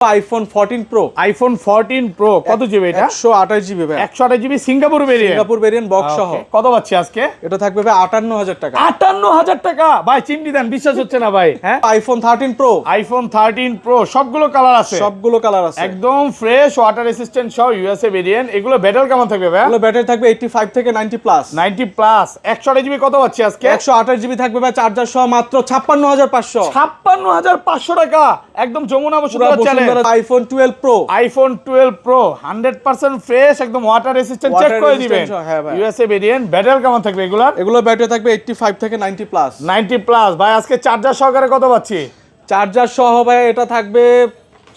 IPhone 14 pro. IPhone 14 pro কত GB এটা? 128 GB ভাই। 128 GB Singapore variant. Singapore variant box সহ। কত পাচ্ছি আজকে? এটা থাকবে ভাই 58000 টাকা। 58000 টাকা ভাই, চিমটি দেন, বিশ্বাস হচ্ছে না ভাই। হ্যাঁ, আইফোন 13 প্রো। আইফোন 13 প্রো সবগুলো কালার আছে, সবগুলো কালার আছে, একদম ফ্রেশ, ওয়াটার রেসিস্ট্যান্ট সহ ইউএসএ ভেরিয়েন্ট। এগুলো ব্যাটারি কেমন থাকবে ভাই? এগুলো ব্যাটারি থাকবে 85 থেকে 90 প্লাস। 90 প্লাস। 128 জিবি কত পাচ্ছি আজকে? 128 জিবি থাকবে ভাই, চার্জার সহ মাত্র 56500। 56500 টাকা, একদম Jamuna Bashundhara channel. IPhone 12 pro. IPhone 12 pro 100% fresh, একদম ওয়াটার রেসিস্ট্যান্ট, চেক করে দিবেন। হ্যাঁ ভাই, ইউএসএ ভেরিয়েন্ট। ব্যাটারি কেমন থাকবে এগুলার? এগুলো ব্যাটারি থাকবে 85 থেকে 90 প্লাস। 90 প্লাস। ভাই আজকে চার্জার সহকারে কত পাচ্ছি? চার্জার সহ ভাই এটা থাকবে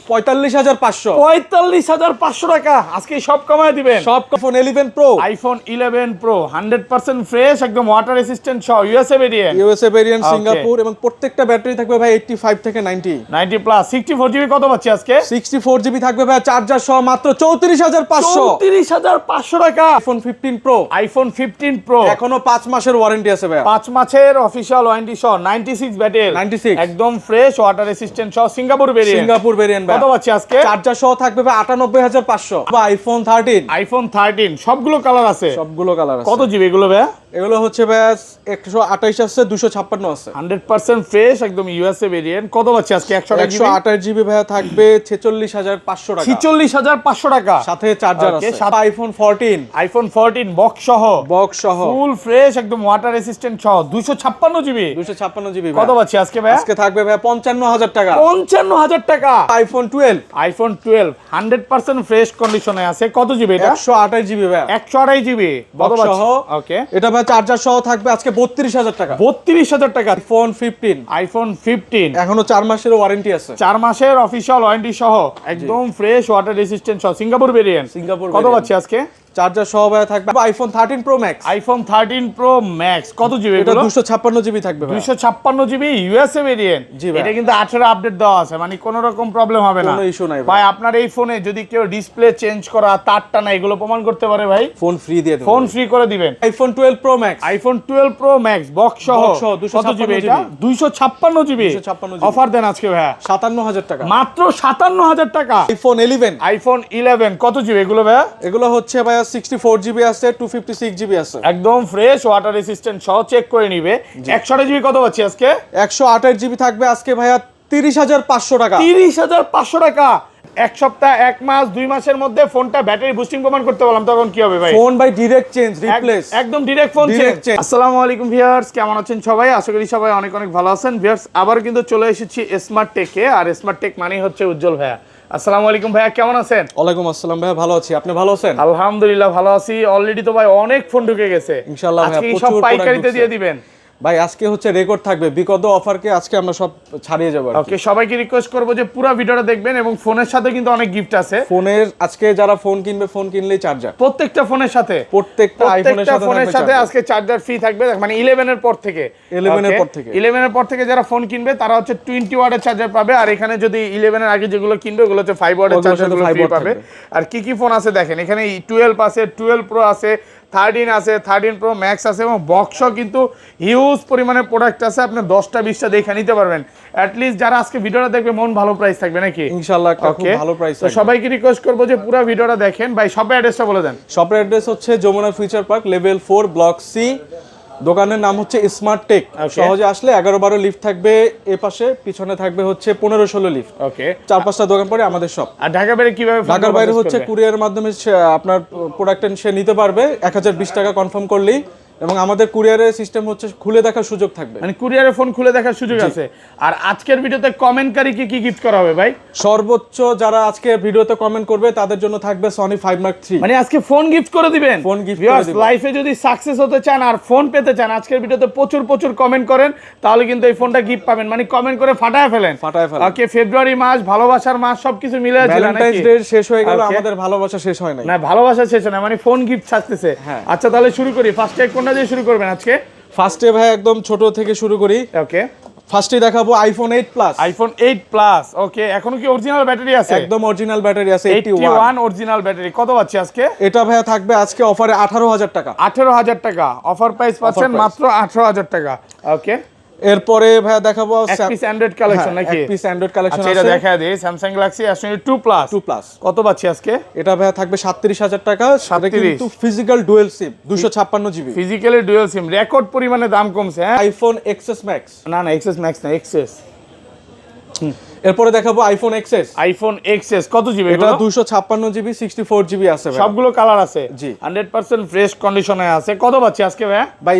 45500। 45500 টাকা আজকে সব কমায় দিবেন। সব iPhone 11 pro. IPhone 11 pro 100% fresh, একদম ওয়াটার রেসিস্ট্যান্ট সহ USA variant. USA variant, Singapore, এবং প্রত্যেকটা ব্যাটারি থাকবে ভাই 85 থেকে 90 প্লাস। 64 জিবি কত পাচ্ছি আজকে? 64 জিবি থাকবে ভাই, চার্জার সহ মাত্র 34500। 34500 টাকা। IPhone 15 pro. আইফোন 15 প্রো এখনো 5 মাসের ওয়ারেন্টি আছে ভাই। 5 মাসের অফিশিয়াল ওয়ারেন্টি সহ 96 ব্যাটারি। 96 একদম ফ্রেশ, ওয়াটার রেসিস্ট্যান্ট সহ সিঙ্গাপুর ভেরিয়েন্ট। সিঙ্গাপুর ভেরিয়েন্ট কত পাচ্ছি আজকে? চার্জার সহ থাকবে ভাই 98500। আইফোন 13। আইফোন 13 সবগুলো কালার আছে, সবগুলো কালার আছে। কত জিবি এগুলো ভাই? এগুলো হচ্ছে ভাই 128 আছে, 256 আছে। 100% ফ্রেশ, একদম ইউএসএ ভেরিয়েন্ট। কত পাচ্ছি আজকে? 128 জিবি ভাই থাকবে 46500 টাকা। 46500 টাকা সাথে চার্জার আছে। আইফোন 14। আইফোন 14 বক্স সহ। বক্স সহ ফুল ফ্রেশ, একদম ওয়াটার রেসিস্ট্যান্ট সহ 256 জিবি। 256 জিবি। কত পাচ্ছি আজকে ভাই? আজকে থাকবে ভাই 55000 টাকা। 55000 টাকা। আইফোন 12। আইফোন 12 100% ফ্রেশ কন্ডিশনে আছে। কত জিবি এটা? 128 জিবি ভাই। 128 জিবি কত পাচ্ছি? ওকে, এটা ভাই চার্জার সহ থাকবে আজকে 32000 টাকা। 32000 টাকা। আইফোন 15। আইফোন 15 এখনো 4 মাসের ওয়ারেন্টি আছে। 4 মাসের অফিশিয়াল ওয়ারেন্টি সহ, একদম ফ্রেশ, ওয়াটার রেসিস্ট্যান্ট সহ সিঙ্গাপুর ভেরিয়েন্ট। সিঙ্গাপুর কত পাচ্ছি আজকে? চার্জার সহ ভাই থাকবে iPhone 13 pro max. IPhone 13 pro max কত জিবি? এটা 256 জিবি থাকবে ভাই। 256 জিবি ইউএসএ ভেরিয়েন্ট। এটা কিন্তু 18 আপডেট দেওয়া আছে, মানে কোনো রকম প্রবলেম হবে না, কোনো ইস্যু নাই ভাই। আপনার এই ফোনে যদি কেউ ডিসপ্লে চেঞ্জ করা, তার টানা, এগুলো প্রমাণ করতে পারে ভাই, ফোন ফ্রি দিয়ে দেব। ফোন ফ্রি করে দিবেন। IPhone 12 pro max. IPhone 12 pro max box সহ কত জিবি এটা? 256 জিবি। অফার দেন আজকে ভাই 57000 টাকা। মাত্র 57000 টাকা। আইফোন 11। আইফোন 11 কত জিবি এগুলো ভাই? এগুলো হচ্ছে ভাই 64 জিবি আছে, 256 জিবি আছে। একদম ফ্রেশ, ওয়াটার রেসিস্ট্যান্ট সহ, চেক করে নিবে। 128 জিবি কত পাচ্ছি আজকে? 128 জিবি থাকবে আজকে ভাইয়া 30500 টাকা। 30500 টাকা। এক সপ্তাহ, এক মাস, 2 মাসের মধ্যে ফোনটা ব্যাটারি বুস্টিং প্রমাণ করতে পারলাম, তখন কি হবে ভাই? ফোন ভাই ডিরেক্ট চেঞ্জ, রিপ্লেস, একদম ডিরেক্ট ফোন চেঞ্জ। আসসালামু আলাইকুম ভিউয়ার্স, কেমন আছেন সবাই? আশা করি সবাই অনেক অনেক ভালো আছেন। ভিউয়ার্স, আবার কিন্তু চলে এসেছি স্মার্ট টেকে, আর স্মার্ট টেক মানেই হচ্ছে উজ্জ্বল ভাইয়া। আসসালামু আলাইকুম ভাইয়া, কেমন আছেন? ওয়ালাইকুম আসসালাম ভাইয়া, ভালো আছি, আপনি ভালো আছেন? আলহামদুলিল্লাহ ভালো আছি। অলরেডি তো ভাই অনেক ফোন ঢুকে গেছে, ইনশাআল্লাহ ভাইয়া আজকে সব পাইকারিতে দিয়ে দিবেন ভাই। আজকে হচ্ছে রেকর্ড থাকবে, বিগত অফারকে আজকে আমরা সব ছাড়িয়ে যাব। ওকে, সবাইকে রিকোয়েস্ট করব যে পুরো ভিডিওটা দেখবেন, এবং ফোনের সাথে কিন্তু অনেক গিফট আছে। ফোনের আজকে যারা ফোন কিনবে, ফোন কিনলেই চার্জার, প্রত্যেকটা ফোনের সাথে, প্রত্যেকটা আইফোনের সাথে আজকে চার্জার ফ্রি থাকবে, মানে 11 এর পর থেকে। 11 এর পর থেকে যারা ফোন কিনবে তারা হচ্ছে 20 ওয়াটের চার্জার পাবে, আর এখানে যদি 11 এর আগে যেগুলো কিনবে ওগুলো হচ্ছে 5 ওয়াটের চার্জার ফ্রি পাবে। আর কি কি ফোন আছে দেখেন, এখানে 12 আছে, 12 প্রো আছে, 13 আছে, 13 প্রো ম্যাক্স আছে, এবং বক্সও কিন্তু হিউজ পরিমাণে প্রোডাক্ট আছে। আপনি 10টা 20টা দেখে নিতে পারবেন। অ্যাট লিস্ট যারা আজকে ভিডিওটা দেখবে, মন ভালো প্রাইস থাকবে নাকি? ইনশাআল্লাহ একটা খুব ভালো প্রাইস থাকবে। তো সবাইকে রিকোয়েস্ট করব যে পুরো ভিডিওটা দেখেন। ভাই শপের অ্যাড্রেসটা বলে দেন। শপের অ্যাড্রেস হচ্ছে Jamuna Future Park, level 4, block C. দোকানের নাম হচ্ছে স্মার্ট টেক। সহজে আসলে 11-12 লিফট থাকবে, এ পাশে পিছনে থাকবে হচ্ছে 15-16 লিফট। ওকে, 4-5টা দোকান পরে আমাদের শপ। আর ঢাকা বাইরে কিভাবে? ঢাকার বাইরে হচ্ছে কুরিয়ারের মাধ্যমে আপনার প্রোডাক্ট সে নিতে পারবে 1020 টাকা কনফার্ম করলেই, এবং আমাদের কুরিয়ারের সিস্টেম হচ্ছে খুলে দেখার সুযোগ থাকবে, মানে কুরিয়ারে ফোন খুলে দেখার সুযোগ আছে। আর আজকের ভিডিওতে কমেন্টকারীকে কি গিফট করা হবে ভাই? সর্বোচ্চ যারা আজকে ভিডিওতে কমেন্ট করবে তাদের জন্য থাকবে সনি 5 Mark III। মানে আজকে ফোন গিফট করে দিবেন। ফোন গিফট করে দিবেন। লাইফে যদি সাকসেস হতে চান আর ফোন পেতে চান, আজকের ভিডিওতে প্রচুর প্রচুর কমেন্ট করেন, তাহলে কিন্তু এই ফোনটা গিফট পাবেন। মানে কমেন্ট করে ফাটায় ফেলেন। ওকে, ফেব্রুয়ারি মাস, ভালোবাসার মাস, সবকিছু মিলে আছে। ভ্যালেন্টাইন্স ডে শেষ হয়ে গেল, আমাদের ভালোবাসা শেষ হয় নাই। না, ভালোবাসা শেষ হয় না, মানে ফোন গিফট ছাড়তেছে। আচ্ছা, তাহলে শুরু করি। ফার্স্টে কোনটা দিয়ে শুরু করবেন আজকে? ফার্স্টে ভাই একদম ছোট থেকে শুরু করি। ওকে, ফার্স্টে দেখাবো আইফোন 8 প্লাস। আইফোন 8 প্লাস। ওকে, এখনো কি অরিজিনাল ব্যাটারি আছে? একদম অরিজিনাল ব্যাটারি আছে, 81 অরিজিনাল ব্যাটারি। কত পাচ্ছি আজকে? এটা ভাইয়া থাকবে আজকে অফারে 18000 টাকা। 18000 টাকা অফার প্রাইস পাচ্ছেন, মাত্র 18000 টাকা। ওকে, এরপরে ভাইয়া দেখাবো এক পিস অ্যান্ড্রয়েড কালেকশন নাকি? এক পিস অ্যান্ড্রয়েড কালেকশন আচ্ছা, আছে। এটা দেখা দেই Samsung Galaxy S22 plus. 2 plus কত পাচ্ছি আজকে? এটা ভাইয়া থাকবে 37000 টাকা। 37 কিন্তু physical dual SIM 256 GB. Physically dual SIM, record পরিমাণে দাম কমছে। হ্যাঁ, আইফোন XS Max। না এক্সএস ম্যাক্স না, এক্সএস। এরপরে দেখাবো আইফোন XS। আইফোন এক্সএস কত জিবি? এটা 256 জিবি 64 জিবি আছে ভাই। সবগুলো কালার আছে জি। 100% ফ্রেশ কন্ডিশনে আছে। কত পাচ্ছি আজকে ভাই? ভাই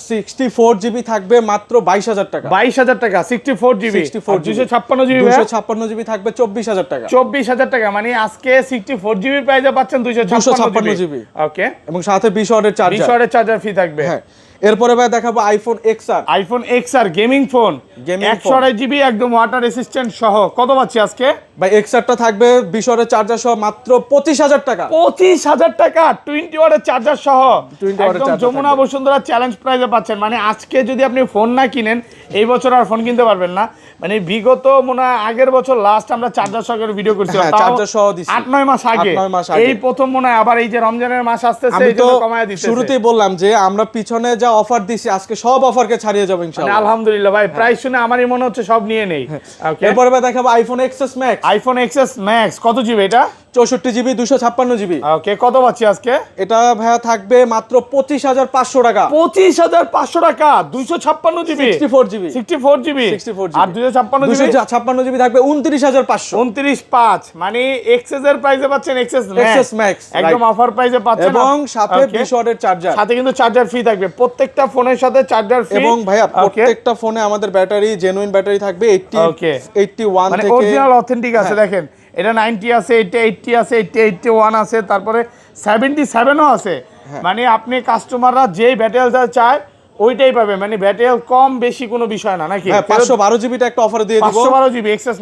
64 জিবি থাকবে মাত্র 22000 টাকা। 22000 টাকা 64 জিবি। 256 জিবি 256 জিবি থাকবে 24000 টাকা। 24000 টাকা, মানে আজকে 64 জিবি প্রাইসে পাচ্ছেন 256 জিবি। ওকে, এবং সাথে 20 ওয়াটের 20 চার্জার। ওয়াটের চার্জার ফ্রি থাকবে। হ্যাঁ, এরপরে ভাই দেখাবো iPhone XR। IPhone XR gaming phone, 128 GB একদম ওয়াটার রেসিস্ট্যান্ট সহ। কত পাচ্ছি আজকে? ভাই XR টা থাকবে 20 ওয়াটের চার্জার সহ মাত্র 25000 টাকা। 25000 টাকা 20 ওয়াটের চার্জার সহ 20 ওয়াটের একদম চার্জার যমুনা বসুন্ধরা চ্যালেঞ্জ প্রাইসে পাচ্ছেন। মানে আজকে যদি আপনি ফোন না কিনেন এই বছর আর ফোন কিনতে পারবেন না। মানে বিগত মনে হয় আগের বছর লাস্ট আমরা চার্জার সহকারে ভিডিও করছিলাম, হ্যাঁ, চার্জার সহ দিছি 8-9 মাস আগে। 8-9 মাস আগে। এই প্রথম মনে হয় আবার এই যে রমজানের মাস আসতেছে আমি এই তো জন্য কমায় দিতেছে। শুরুতেই বললাম যে আমরা পিছনে যা অফার দিছি আজকে সব অফারকে ছাড়িয়ে যাবো মানে ইনশাআল্লাহ। আলহামদুলিল্লাহ ভাই, প্রাইস শুনে আমারই মনে হচ্ছে সব নিয়ে নেই। ওকে, এরপরে ভাই দেখাবো iPhone XS Max। IPhone XS max কত জিবি এটা? 64 জিবি 256 জিবি। ওকে, কত পাচ্ছি আজকে? এটা ভাইয়া থাকবে মাত্র 25500 টাকা। 25500 টাকা 256 জিবি 64 জিবি 64 জিবি 64 জিবি। আর 256 জিবি 256 জিবি থাকবে 29500। 29.5, মানে এক্সএস এর প্রাইসে পাচ্ছেন XS XS Max, একদম right। অফার প্রাইসে পাচ্ছেন। এবং সাথে Okay। 20 ওয়াটের চার্জার। সাথে কিন্তু চার্জার ফ্রি থাকবে, প্রত্যেকটা ফোনের সাথে চার্জার ফ্রি। এবং ভাইয়া প্রত্যেকটা ফোনে আমাদের ব্যাটারি জেনুইন ব্যাটারি থাকবে 81 মানে থেকে অরিজিনাল অথেন্টিক আছে। দেখেন এটা 90 আছে, এটা 80 আছে, এটা 81 আছে, তারপরে 77ও আছে। মানে আপনি কাস্টমাররা যেই ব্যাটারি চায় ওইটাই পাবে, মানে ব্যাটারি কম বেশি কোনো বিষয় না নাকি? হ্যাঁ, 512 জিবিটা একটা অফার দিয়ে দিব। 512 জিবি XS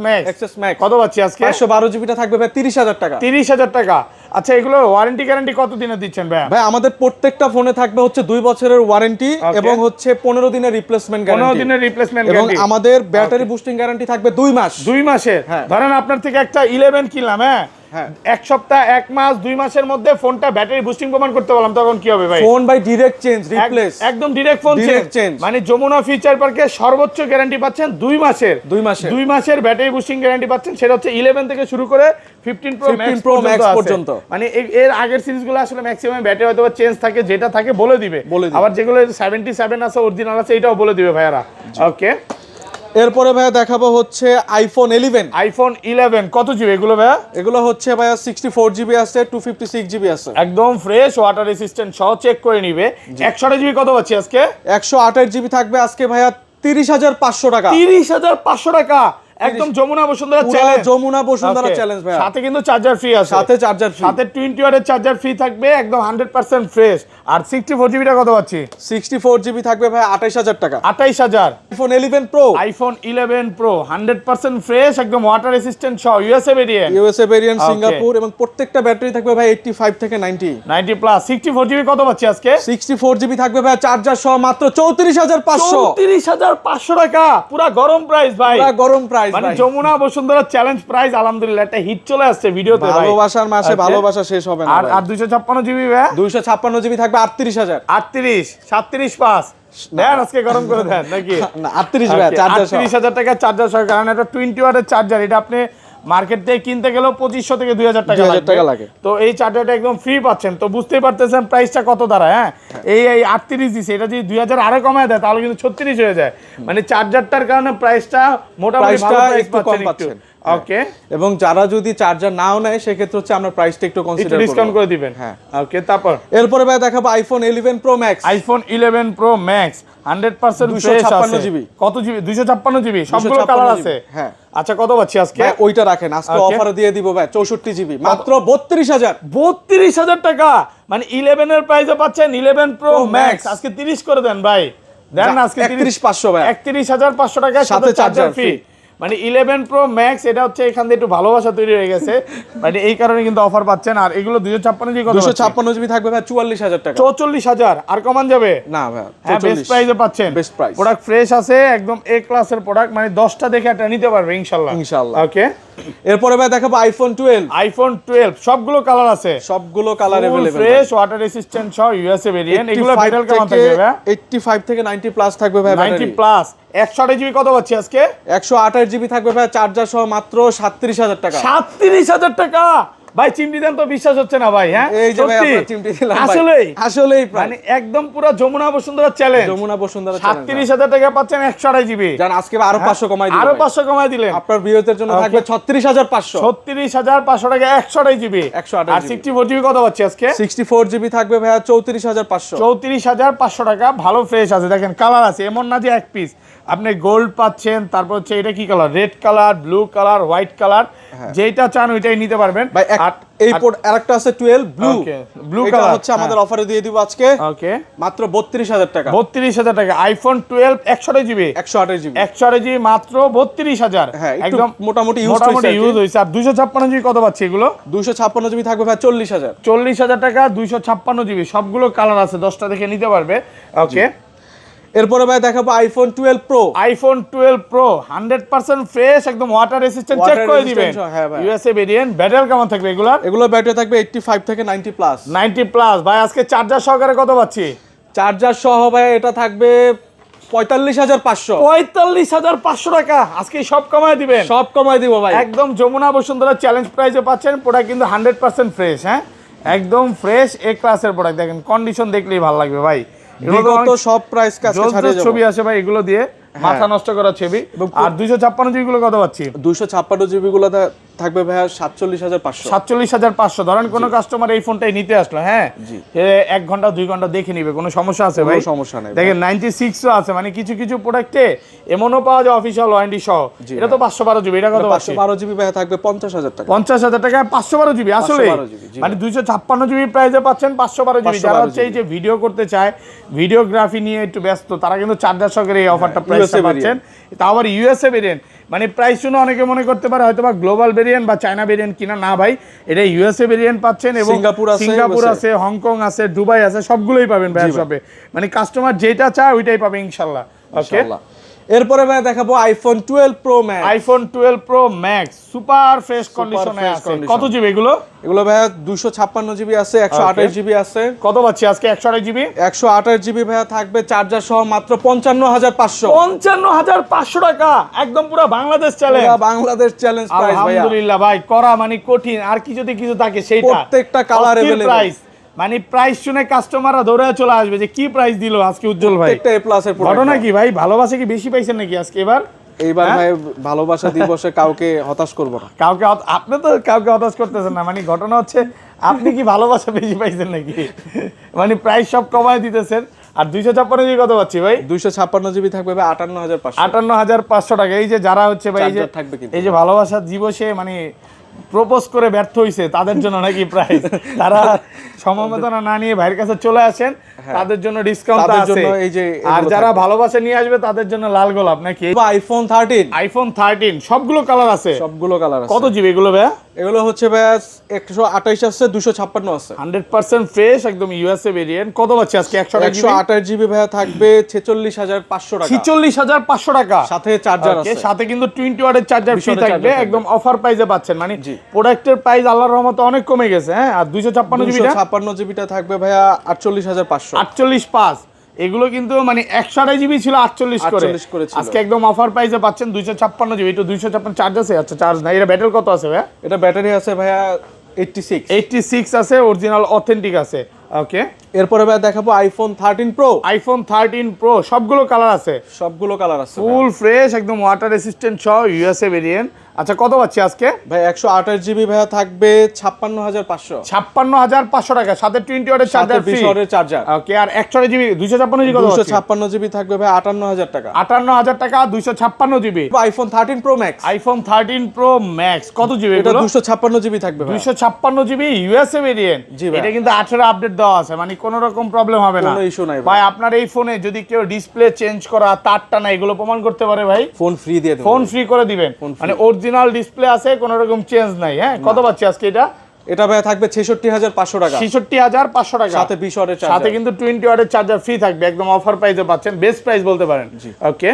Max কত পাচ্ছি আজকে? 512 জিবিটা থাকবে ভাই 30000 টাকা। 30000 টাকা। আচ্ছা, এগুলো ওয়ারেন্টি গ্যারান্টি কত দিনের দিচ্ছেন ভাই? ভাই আমাদের প্রত্যেকটা ফোনে থাকবে হচ্ছে 2 বছরের ওয়ারেন্টি এবং হচ্ছে 15 দিনের রিপ্লেসমেন্ট 15 গ্যারান্টি। দিনের রিপ্লেসমেন্ট এবং গ্যারান্টি। আমাদের ব্যাটারি বুস্টিং গ্যারান্টি থাকবে 2 মাস। 2 মাসের। হ্যাঁ। ধরেন আপনার থেকে একটা 11 কিনলাম, হ্যাঁ, হ্যাঁ। এক সপ্তাহ 1 মাস 2 মাসের মধ্যে ফোনটা ব্যাটারি বুস্টিং প্রমাণ করতে বললাম, তখন কি হবে ভাই? Phone by direct change replace. একদম direct phone Direct change. change। মানে যমুনা ফিচার পার্কে সর্বোচ্চ গ্যারান্টি পাচ্ছেন 2 মাসের। 2 মাসের ব্যাটারি বুস্টিং গ্যারান্টি পাচ্ছেন। সেটা হচ্ছে 11 থেকে শুরু করে 15 প্রো 15 Pro Max পর্যন্ত। মানে এর আগের সিরিজগুলো আসলে ম্যাক্সিমাম ব্যাটারি হয়তো চেঞ্জ থাকে, যেটা থাকে বলে দিবে। আবার যেগুলো 77 আছে অরিজিনাল আছে এটাও বলে দিবে ভাইয়ারা। ওকে, এরপরে ভাইয়া দেখাবো হচ্ছে আইফোন 11। আইফোন 11 কত জিবি এগুলো ভাইয়া? এগুলো হচ্ছে ভাইয়া 64 জিবি আছে 256 জিবি আছে। একদম ফ্রেশ ওয়াটার রেসিস্ট্যান্ট সহ চেক করে নিবে। 128 জিবি কত পাচ্ছি আজকে? 128 জিবি থাকবে আজকে ভাইয়া 30500 টাকা। 30500 টাকা একদম যমুনা বসুন্ধরা চ্যালেঞ্জ। যমুনা বসুন্ধরা চ্যালেঞ্জ ভাইয়া। সাথে কিন্তু চার্জার ফ্রি আছে। সাথে চার্জার ফ্রি। সাথে 20 ওয়াটের চার্জার ফ্রি থাকবে, একদম 100% ফ্রেশ। আর 64 জিবিটা কত পাচ্ছি? 64 জিবি থাকবে ভাই 28000 টাকা। 28000। IPhone 11 pro. IPhone 11 pro 100% fresh, একদম ওয়াটার রেসিস্ট্যান্ট সহ USA variant. USA variant Singapore এবং প্রত্যেকটা ব্যাটারি থাকবে ভাই 85 থেকে 90 প্লাস। 64 জিবি কত পাচ্ছি আজকে? 64 জিবি থাকবে ভাই চার্জার সহ মাত্র 34500। 34500 টাকা পুরো গরম প্রাইস ভাই। পুরো গরম প্রাইস মানে ভাই। যমুনা বসুন্ধরা চ্যালেঞ্জ প্রাইস আলহামদুলিল্লাহ একটা হিট চলে আসছে ভিডিওতে ভাই। ভালোবাসার মাসে ভালোবাসা শেষ হবে না। আর 256 জিবি ভাই? 256 জিবি থাকবে 38000। 38 37.5 দেন আজকে গরম করে দেন নাকি? না 38 ভাই চার্জার সহ। 38000 টাকা চার্জার সহ, কারণ এটা 20 ওয়াটের চার্জার। এটা আপনি মার্কেট থেকে কিনতে গেলেও 2500 থেকে 2000 টাকা লাগে। তো এই চার্জারটা একদম ফ্রি পাচ্ছেন। তো বুঝতেই পারতেছেন প্রাইসটা কত দাঁড়ায়। হ্যাঁ, এই 38 দিছে, এটা যদি 2000 আরো কমায় দেয় তাহলে কিন্তু 36 হয়ে যায়। মানে চার্জারটার কারণে প্রাইসটা মোটামুটি ভালো প্রাইস একটু কম পাচ্ছেন। ওকে, এবং যারা যদি চার্জার নাও নেয় সেক্ষেত্রে হচ্ছে আমরা প্রাইসটা একটু কনসিডার করব, ডিসকাউন্ট করে দিবেন। হ্যাঁ, ওকে। তারপর এরপরে ভাই দেখাবো iPhone 11 pro max. IPhone 11 pro max 100% fresh আছে। 256 জিবি। কত জিবি? 256 জিবি। সবগুলো কালার আছে। হ্যাঁ। আচ্ছা, কত পাচ্ছি আজকে? ভাই ওইটা রাখেন, আজকে অফারে দিয়ে দিব ভাই 64 জিবি মাত্র 32000। 32000 টাকা। মানে 11 এর প্রাইসে পাচ্ছেন 11 প্রো ম্যাক্স। আজকে 30 করে দেন ভাই। দেন আজকে 31500 ভাই। 31500 টাকা সাথে চার্জার ফ্রি। মানে 11 প্রো ম্যাক্স এটা হচ্ছে এখান থেকে একটু ভালোবাসা তৈরি হয়ে গেছে। মানে এই কারণে কিন্তু অফার পাচ্ছেন। আর এগুলো 256 জিবি কত? 256 জিবি থাকবে ভাই 44000 টাকা। 44000 আর কমান যাবে না ভাই, বেস্ট প্রাইসে পাচ্ছেন। Best price. প্রোডাক্ট ফ্রেশ আছে, একদম এ ক্লাসের প্রোডাক্ট। মানে 10টা দেখে এটা নিতে পারবে ইনশাআল্লাহ। ইনশাআল্লাহ। ওকে, এরপরে ভাই দেখাবো আইফোন 12। আইফোন 12 সবগুলো কালার আছে, সবগুলো colour available, fresh water resistant সহ ইউএসএ ভেরিয়েন্ট। এগুলো মেটাল কেমন থাকবে ভাই? 85 থেকে 90 প্লাস থাকবে ভাই, 90 প্লাস। 128 জিবি কত পাচ্ছি আজকে? 128 জিবি থাকবে ভাই, চার্জার সহ মাত্র 37000 টাকা। 37000 টাকা ভাই, চিমটি দেন তো বিশ্বাস হচ্ছে না ভাই। হ্যাঁ এই যে ভাই আপনার চিমটি দিলাম ভাই, আসলেই প্রায় মানে একদম পুরো যমুনা বসুন্ধরা চ্যালেঞ্জ। যমুনা বসুন্ধরা 37000 টাকা পাচ্ছেন 128 জিবি। জান আজকে আরো 500 কমাই দিলাম, আরো 500 কমাই দিলেন। আপনার ভিউয়ারদের জন্য থাকবে 36500। 36500 টাকা 128 জিবি। 128 আর 64 জিবি কত পাচ্ছি আজকে? 64 জিবি থাকবে ভাই 34500। 34500 টাকা, ভালো ফ্রেশ আছে। দেখেন কালার আছে, এমন না যে এক পিস। আপনি গোল্ড পাচ্ছেন, তারপর হচ্ছে এটা কি colour, red colour, blue colour, white colour, যেটা চান ওইটাই নিতে পারবেন ভাই। এই পোর্ট আরেকটা আছে 12 ব্লু, ব্লু এটা কালার হচ্ছে আমাদের অফারে দিয়ে দিব আজকে। ওকে, মাত্র 32000 টাকা। 32000 টাকা আইফোন 12 128 জিবি। 128 জিবি, 128 জিবি মাত্র 32000। হ্যাঁ একদম মোটামুটি ইউজ হইছে। আর 256 জিবি কত পাচ্ছি এগুলো? 256 জিবি থাকবে ভাই 40000। 40000 টাকা 256 জিবি, সবগুলো কালার আছে, 10টা দেখে নিতে পারবে। ওকে, এরপরে ভাই দেখাবো iPhone 12 pro. IPhone 12 pro 100% fresh, একদম ওয়াটার রেসিস্ট্যান্ট, চেক করে দিবেন। USA variant. ব্যাটারি কেমন থাকবে এগুলার? এগুলো ব্যাটারি থাকবে 85 থেকে 90 প্লাস। 90 প্লাস ভাই। আজকে চার্জার সহকারে কত পাচ্ছি? চার্জার সহ ভাই এটা থাকবে 45500। 45500 টাকা আজকে সব কমায় দিবেন। সব কমাই দিব ভাই, একদম যমুনা বসুন্ধরা চ্যালেঞ্জ প্রাইসে পাচ্ছেন। প্রোডাক্ট কিন্তু 100% ফ্রেশ। হ্যাঁ, একদম ফ্রেশ এ ক্লাসের প্রোডাক্ট। দেখেন কন্ডিশন দেখলেই ভালো লাগবে ভাই। এগুলো তো সব প্রাইস কাছে ছাড়িয়ে যাবে। ছবি আছে ভাই এগুলো দিয়ে, মাথা নষ্ট করা ছবি। আর 256 জিবি গুলো কত পাচ্ছি? 256 জিবি গুলো থাকবে ভাই 47500। 47500। ধরেন কোন কাস্টমার এই ফোনটাই নিতে আসলো, হ্যাঁ, সে 1 ঘন্টা 2 ঘন্টা দেখে নিবে, কোনো সমস্যা আছে ভাই? কোনো সমস্যা নাই। দেখেন 96 ও আছে, মানে কিছু কিছু প্রোডাক্টে এমনও পাওয়া যায় অফিশিয়াল ওয়ারেন্টি সহ। এটা তো 512 জিবি, এটা কত পাচ্ছি? 512 জিবি ভাই থাকবে 50000 টাকা। 50000 টাকা 512 জিবি। আসলে মানে 256 জিবি প্রাইসে পাচ্ছেন 512 জিবি। যারা হচ্ছে এই যে ভিডিও করতে চায়, ভিডিওগ্রাফি নিয়ে একটু ব্যস্ত, তারা কিন্তু চার্জার সহকারে এই অফারটা প্রাইস পাচ্ছেন। তাও আবার ইউএসএ ভেরিয়েন্ট। মানে প্রাইস শুনে অনেকে মনে করতে পারে হয়তো বা গ্লোবাল ভেরিয়েন্ট বা চায়না ভেরিয়েন্ট কিনা, না ভাই, এটা ইউএসএ ভেরিয়েন্ট পাচ্ছেন। এবং সিঙ্গাপুর আছে, হংকং আছে, দুবাই আছে, সবগুলোই পাবেন ভাই শপে। মানে কাস্টমার যেটা চায় ওইটাই পাবে ইনশাআল্লাহ। ওকে, এরপরে ভাই দেখাবো iPhone 12 pro max. IPhone 12 pro max super fresh কন্ডিশনে আছে। কত জিবি এগুলো? এগুলো ভাই 256 জিবি আছে, 128 জিবি আছে। কত পাচ্ছি আজকে? 128 জিবি। 128 জিবি ভাই থাকবে চার্জার সহ মাত্র 55500। 55500 টাকা, একদম পুরো Bangladesh challenge. Bangladesh challenge price ভাই। আলহামদুলিল্লাহ ভাই, করা মানে কঠিন। আর কি যদি কিছু থাকে সেইটা, প্রত্যেকটা কালার अवेलेबल। প্রাইস মানে প্রাইস শুনে কাস্টমাররা দৌড়ে চলে আসবে যে কি প্রাইস দিল আজকে উজ্জ্বল ভাই। একটা এ প্লাস এর প্রোডাক্ট। ঘটনা কি ভাই, ভালোবাসা কি বেশি পাইছেন নাকি আজকে এবার? এইবার ভাই ভালোবাসা দিবসে কাউকে হতাশ করব না। কাউকে আপনি তো কাউকে হতাশ করতেছেন না। মানে ঘটনা হচ্ছে আপনি কি ভালোবাসা বেশি পাইছেন নাকি? মানে প্রাইস সব কমায় দিতেছেন। আর 256 জিবি কত পাচ্ছি ভাই? 256 জিবি থাকবে ভাই 58500। 58500 টাকা। এই যে যারা হচ্ছে ভাই এই যে ভালোবাসার দিবসে মানে প্রপোজ করে ব্যর্থ হইছে তাদের জন্য নাকি প্রাইস, তারা সমবেদনা না নিয়ে ভাইয়ের কাছে চলে আসেন, তাদের জন্য ডিসকাউন্ট আছে। আর যারা ভালোবাসা নিয়ে আসবে তাদের জন্য লাল গোলাপ নাকি? আইফোন 13। আইফোন 13 সবগুলো কালার আছে, সবগুলো কালার আছে। কত জিবি এগুলো ভাই? এগুলো হচ্ছে ভাই 128 আছে, 256 আছে। 100% ফ্রেশ, একদম ইউএসএ ভেরিয়েন্ট। কত পাচ্ছি আজকে? 128 জিবি ভাই থাকবে 46500 টাকা। 46500 টাকা সাথে চার্জার আছে। সাথে কিন্তু 20 ওয়াটের চার্জার ফ্রি থাকবে, একদম অফার প্রাইসে পাচ্ছেন। মানে প্রোডাক্টের প্রাইস আল্লাহর রহমতে অনেক কমে গেছে। হ্যাঁ, আর 256 জিবিটা থাকবে ভাইয়া 48500। 48.5। এগুলো কিন্তু মানে 128 জিবি ছিল 48 করে, আজকে একদম অফার প্রাইসে পাচ্ছেন 256 জিবি। এটা 256 চার্জ আছে? আচ্ছা, চার্জ নাই। এটা ব্যাটারি কত আছে ভাইয়া? এটা ব্যাটারি আছে ভাইয়া 86 আছে, অরিজিনাল অথেন্টিক আছে। ওকে, এরপরে ভাই দেখাবো আইফোন 13 প্রো। আইফোন 13 প্রো সবগুলো কালার আছে, সবগুলো কালার আছে, ফুল ফ্রেশ, একদম ওয়াটার রেসিস্ট্যান্ট সহ ইউএসএ ভেরিয়েন্ট। আচ্ছা, কত পাচ্ছি আজকে ভাই? 128 জিবি ভাইয়া থাকবে 56500। 56500 টাকা, সাথে 20 ওয়াটের চার্জার ফ্রি। 20 ওয়াটের চার্জার। ওকে, আর 128 জিবি 256 জিবি কত? 256 জিবি থাকবে ভাই 58000 টাকা। 58000 টাকা 256 GB. IPhone 13 pro max. IPhone 13 pro max কত জিবি? এটা 256 জিবি থাকবে ভাই। 256 জিবি ইউএসএ ভেরিয়েন্ট। এটা কিন্তু 18 আপডেট দেওয়া আছে, মানে কোনো রকম প্রবলেম হবে না, কোনো ইস্যু নাই ভাই। আপনার এই ফোনে যদি কেউ ডিসপ্লে চেঞ্জ করা, তার টানা, এগুলো প্রমাণ করতে পারে ভাই, ফোন ফ্রি দিয়ে দেব। ফোন ফ্রি করে দিবেন, মানে অরিজিনাল ডিসপ্লে আছে, কোনো রকম চেঞ্জ নাই। হ্যাঁ, কত পাচ্ছি আজকে এটা? এটা ভাই থাকবে 66500 টাকা। 66500 টাকা, সাথে 20 ওয়াটের চার্জার, সাথে কিন্তু 20 ওয়াটের চার্জার ফ্রি থাকবে, একদম অফার প্রাইসে পাচ্ছেন, বেস্ট প্রাইস বলতে পারেন। ওকে,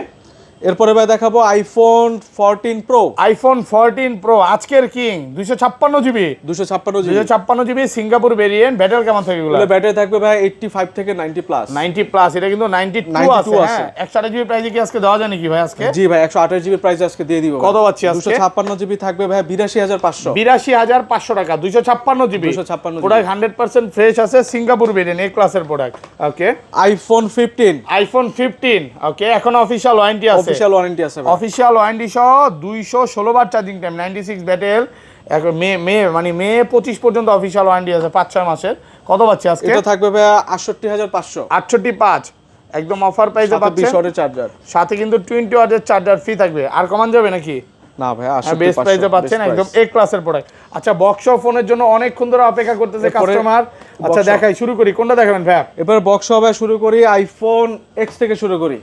এরপরে ভাই দেখাবো আইফোন 14 প্রো। আইফোন 14 প্রো আজকের king 256 GB 256 GB Singapore variant. Battery কেমন থাকে এগুলো? ব্যাটারি থাকবে ভাই 85 থেকে 90 প্লাস। 90 প্লাস, এটা কিন্তু 92 আছে। হ্যাঁ 128 জিবি প্রাইসে কি আজকে দেওয়া যায় নাকি ভাই আজকে? জি ভাই 128 জিবি প্রাইস আজকে দিয়ে দিব। কত পাচ্ছি আজকে? 256 জিবি থাকবে ভাই 82500। 82500 টাকা 256 জিবি। 256 প্রোডাক্ট 100% ফ্রেশ আছে, সিঙ্গাপুর ভেরিয়েন্ট, এ ক্লাসের প্রোডাক্ট। ওকে আইফোন 15। আইফোন 15 ওকে, এখন অফিশিয়াল ওয়ারেন্টি আছে। অফিশিয়াল ওয়ারেন্টি আছে ভাই। অফিশিয়াল ওয়ারেন্টি সহ 216 বার চার্জিং টাইম, 96 ব্যাটেল। এখন মে 25 পর্যন্ত অফিশিয়াল ওয়ারেন্টি আছে 5-6 মাসের। কত পাচ্ছি আজকে? এটা থাকবে ভাই 68500। 685 একদম অফার প্রাইসে পাচ্ছেন। 20 ওয়াটের চার্জার সাথে কিন্তু 20 ওয়াটের চার্জার ফ্রি থাকবে। আর কমান যাবে নাকি? না ভাই বেস্ট প্রাইসে পাচ্ছেন, একদম এ ক্লাসের প্রোডাক্ট। আচ্ছা বক্স ফোনের জন্য অনেকক্ষণ ধরে অপেক্ষা করতেছে কাস্টমার। আচ্ছা দেখাই, শুরু করি, কোনটা দেখাবেন ভাই? এবার বক্স সহ শুরু করি, আইফোন এক্স থেকে শুরু করি।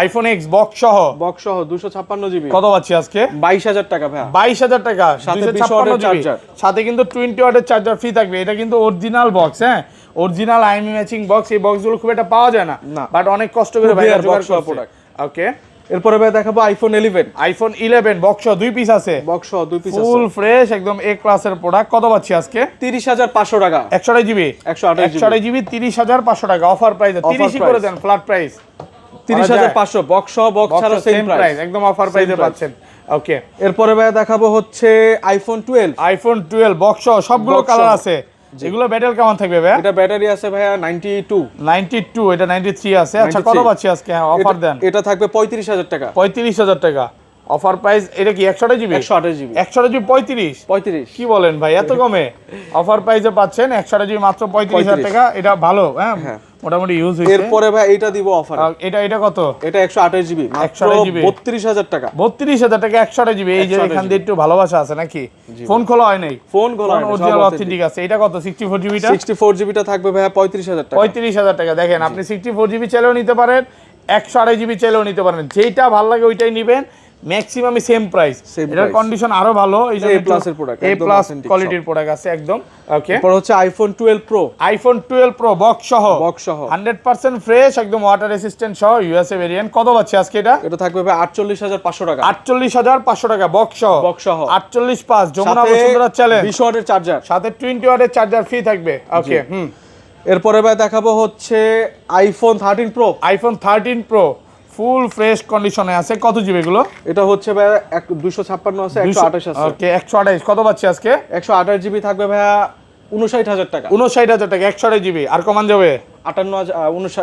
আইফোন এক্স বক্স সহ 256 জিবি। কত পাচ্ছি আজকে? 22000 টাকা ভাই। 22000 টাকা, সাথে 20 ওয়াটের চার্জার, সাথে কিন্তু 20 ওয়াটের চার্জার ফ্রি থাকবে। এটা কিন্তু অরিজিনাল বক্স, হ্যাঁ অরিজিনাল আইএমই ম্যাচিং বক্স। এই বক্সগুলো খুব একটা পাওয়া যায় না, বাট অনেক কষ্ট করে ভাই জোগাড় করছে প্রোডাক্ট। ওকে এরপরে ভাই দেখাবো আইফোন 11। আইফোন 11 বক্স 2 পিস আছে। বক্স 2 পিস আছে, ফুল ফ্রেশ একদম এ ক্লাসের প্রোডাক্ট। কত পাচ্ছি আজকে? 30500 টাকা। 128 জিবি 128 জিবি 30500 টাকা অফার প্রাইসে। 30 করে দেন ফ্ল্যাট প্রাইস। 30500 বক্স ছাড়া সেম প্রাইস, একদম অফার প্রাইসে পাচ্ছেন। ওকে এরপরে ভাই দেখাবো হচ্ছে আইফোন 12। আইফোন 12 বক্স সবগুলো কালার আছে। এগুলো ব্যাটারি কেমন থাকবে ভাই? এটা ব্যাটারি আছে ভাই 92, এটা 93 আছে। আচ্ছা কত পাচ্ছি আজকে? হ্যাঁ অফার দেন। এটা থাকবে 35000 টাকা। 35000 টাকা অফার প্রাইস। এটা কি 128 জিবি? 128 জিবি 128 জিবি 35 কি বলেন ভাই, এত কমে অফার প্রাইসে পাচ্ছেন? 128 জিবি মাত্র 35000 টাকা। এটা ভালো, হ্যাঁ মোটামুটি ইউজ হইছে। এরপরে ভাই এটা দিব অফার। এটা কত? এটা 128 জিবি মাত্র 32000 টাকা। 32000 টাকা 128 জিবি। এই যে এখান দিয়ে একটু ভালোবাসা আছে নাকি? ফোন খোলা হয় নাই? ফোন খোলা হয়, অরিজিনাল অথেন্টিক আছে। এটা কত? 64 জিবিটা? 64 জিবিটা থাকবে ভাই 35000 টাকা। 35000 টাকা। দেখেন আপনি 64 জিবি চাইলেও নিতে পারেন, 128 জিবি চাইলেও নিতে পারেন, যেটা ভালো লাগে ওইটাই নেবেন। Maximum same price. এটার কন্ডিশন আরো ভালো, এই যে এ প্লাসের প্রোডাক্ট, এ প্লাস কোয়ালিটির প্রোডাক্ট আছে একদম। ওকে এরপর হচ্ছে iPhone 12 pro. IPhone 12 pro box সহ 100% ফ্রেশ একদম ওয়াটার রেসিস্ট্যান্ট সহ ইউএসএ ভেরিয়েন্ট। কত পাচ্ছি আজকে? এটা থাকবে ভাই 48500 টাকা। 48500 টাকা বক্স সহ 485 যমুনা বসুন্ধরা চ্যালেঞ্জ 20 ওয়াটের চার্জার, সাথে 20 ওয়াটের চার্জার ফ্রি থাকবে। ওকে এরপরে ভাই দেখাবো হচ্ছে iPhone 13 pro. IPhone 13 pro full fresh কন্ডিশনে আছে। কত জিবি এগুলো? এটা হচ্ছে ভাই 256 আছে, 128 আছে। ওকে 128 কত পাচ্ছি আজকে? 128 জিবি থাকবে ভাই 59000 টাকা। 59000 টাকা 128 জিবি। আর কমান যাবে? 58500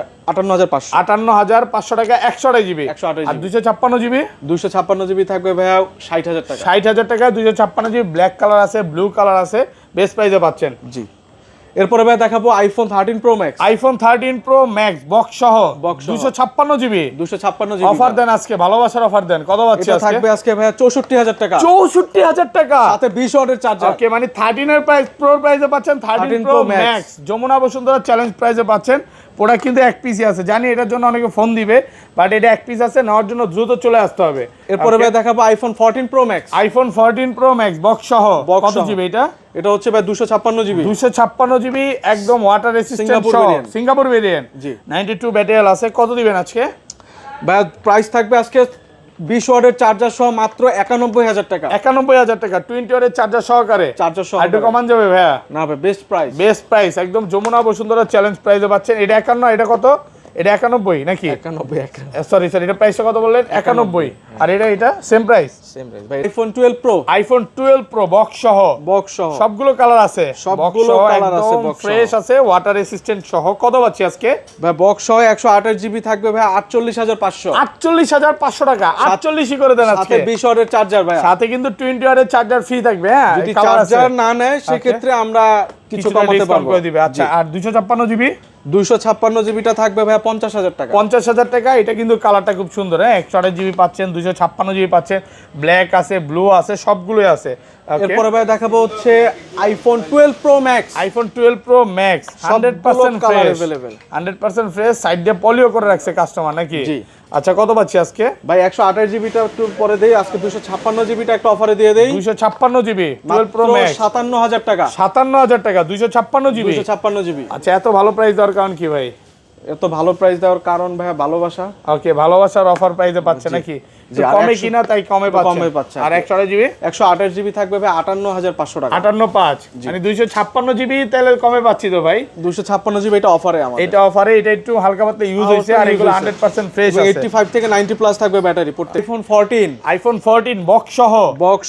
58500 টাকা 128 জিবি। আর 256 জিবি? 256 জিবি থাকবে ভাই 60000 টাকা। 60000 টাকা 256 জিবি। ব্ল্যাক কালার আছে, ব্লু কালার আছে, বেস্ট প্রাইসে পাচ্ছেন। জি এরপরে ভাই দেখাবো iPhone 13 pro max. IPhone 13 pro max box সহ 256 জিবি। 256 জিবি অফার দেন আজকে, ভালোবাসার অফার দেন। কত পাচ্ছি আজকে? থাকবে আজকে ভাই 64000 টাকা। 64000 টাকা সাথে 20 ওয়াটের চার্জার। ওকে মানে 13 এর প্রাইস প্রো প্রাইসে পাচ্ছেন, 13 pro max Jamuna Bashundhara challenge প্রাইসে পাচ্ছেন। প্রোডাক্ট কিন্তু এক পিসই আছে, জানি এটার জন্য অনেকে ফোন দিবে, বাট এটা এক পিস আছে, নেওয়ার জন্য দ্রুত চলে আসতে হবে। এরপরে ভাই দেখাবো iPhone 14 pro max. IPhone 14 pro max box সহ কত জিবি এটা? এটা হচ্ছে ভাই 256 জিবি। 256 জিবি একদম ওয়াটার রেসিস্ট্যান্ট সিঙ্গাপুর ভেরিয়েন্ট। জি 92 ব্যাটারি আছে। কত দিবেন আজকে ভাই? প্রাইস থাকবে আজকে 20 ওয়াটের চার্জার সহ মাত্র 91000 টাকা। 91000 টাকা 20 ওয়াটের চার্জার সহকারে। একটু কমান যাবে ভাইয়া? না ভাই বেস্ট প্রাইস, বেস্ট প্রাইস একদম যমুনা বসুন্ধরা চ্যালেঞ্জ প্রাইসে পাচ্ছেন। এটা 51, এটা কত? এটা 91 নাকি? 91 সরি এটা প্রাইসটা কত বললেন? 91। আর এটা সেম প্রাইস ভাই। IPhone 12 pro. IPhone 12 pro box সহ সবগুলো কালার আছে, সবগুলো কালার আছে, ফ্রেশ আছে, ওয়াটার রেসিস্ট্যান্ট সহ। কত পাচ্ছি আজকে ভাই? বক্স সহ 128 জিবি থাকবে ভাই 48500। 48500 টাকা 48 করে দেন আজকে। সাথে 20 ওয়াটের চার্জার ভাই, সাথে কিন্তু 20 ওয়াটের চার্জার ফ্রি থাকবে। হ্যাঁ যদি চার্জার না নেয় সেক্ষেত্রে আমরা কিছু কমাতে পারবো। আচ্ছা আর 256 জিবি? 256 জিবিটা থাকবে ভাই 50000 টাকা। 50000 টাকা। এটা কিন্তু কালারটা খুব সুন্দর, হ্যাঁ 128 জিবি পাচ্ছেন, 256 জিবি পাচ্ছেন, ব্ল্যাক আছে, ব্লু আছে, সবগুলোই আছে। এরপরে ভাই দেখাবো হচ্ছে iPhone 12 pro max. IPhone 12 pro max 100% colour available, 100% fresh. Side দিয়ে পলিও করে রাখছে কাস্টমার নাকি? জি। আচ্ছা কত পাচ্ছি আজকে ভাই? 128 জিবিটা একটু পরে দেই, আজকে 256 জিবিটা একটা অফারে দিয়ে দেই। 256 জিবি 12 প্রো ম্যাক্স 57000 টাকা। 57000 টাকা 256 জিবি। 256 জিবি। আচ্ছা এত ভালো প্রাইস দেওয়ার কারণ কি ভাই? এত ভালো প্রাইস দেওয়ার কারণ ভাইয়া ভালোবাসা। ওকে, ভালোবাসার অফার প্রাইসে পাচ্ছে নাকি? জি, আর কমে 100 কিনা তাই কমে পাচ্ছে। আর 128 জিবি 128 জিবি থাকবে ভাই 58500 টাকা। 58.5 মানে 256 জিবি তাহলে কমে পাচ্ছি তো ভাই। 256 জিবি এটা অফারে আমাদের। এটা অফারে, এটা একটু হালকা পাতলা ইউজ হইছে আর এগুলো 100% ফ্রেশ আছে। 85 থেকে 90 প্লাস থাকবে ব্যাটারি প্রত্যেক। আইফোন 14 বক্স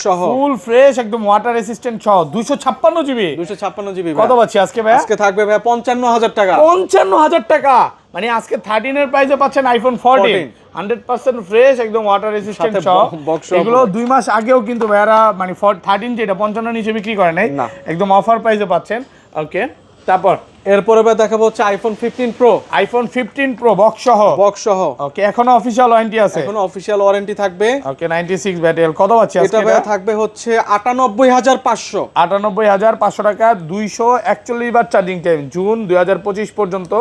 সহ ফুল ফ্রেশ একদম ওয়াটার রেসিস্ট্যান্ট সহ 256 জিবি। 256 জিবি কত পাচ্ছি আজকে ভাই? আজকে থাকবে ভাই 55000 টাকা। 55000 টাকা মানে আজকে 13 এর প্রাইসে পাচ্ছেন আইফোন 14 100% ফ্রেশ একদম ওয়াটার রেসিস্ট্যান্ট সহ। এগুলো 2 মাস আগেও কিন্তু ভাইরা মানে 13 যেটা 55 নিচে বিক্রি করে নাই, একদম অফার প্রাইসে পাচ্ছেন। ওকে, তারপর এরপরে ভাই দেখাবো হচ্ছে iPhone 15 pro. IPhone 15 pro box সহ। ওকে, এখনো অফিশিয়াল ওয়ারেন্টি আছে? এখনো অফিশিয়াল ওয়ারেন্টি থাকবে। ওকে, 96 ব্যাটারি কত পাচ্ছি আজকে? এটা ভাই থাকবে হচ্ছে 98500। 98500 টাকা, 241 বার চার্জিং টাইম, জুন 2025 পর্যন্ত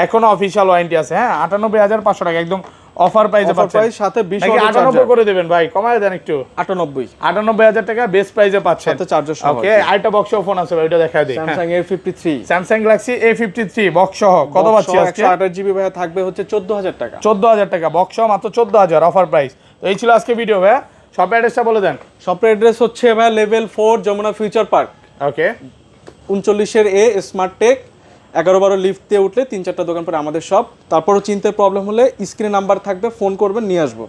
এখনো অফিশিয়াল ওয়ারেন্টি আছে। হ্যাঁ, 98500 টাকা একদম অফার প্রাইসে পাচ্ছেন। সাথে 20 নাকি 98 করে দেবেন ভাই, কমায় দেন একটু। 98000 টাকা বেস্ট প্রাইসে পাচ্ছেন সাথে চার্জার সহ। ওকে, আরেকটা বক্স ফোন আছে ভাই, ওটা দেখায় দেই। Samsung A53, Samsung Galaxy A53 box সহ কত পাচ্ছি আজকে? 128 জিবি ভাই থাকবে হচ্ছে 14000 টাকা। 14000 টাকা বক্স সহ, মাত্র 14000 অফার প্রাইস। তো এই ছিল আজকে ভিডিও ভাই। শপ অ্যাড্রেসটা বলে দেন। শপের অ্যাড্রেস হচ্ছে ভাই লেভেল 4 যমুনা ফিউচার পার্ক। ওকে, 39 এর এ স্মার্ট টেক। 11-12 লিফট দিয়ে উঠলে 3-4টা দোকান পরে আমাদের শপ। তারপরও চিনতে প্রবলেম হলে স্ক্রিনে নাম্বার থাকবে, ফোন করবেন, নিয়ে আসবো।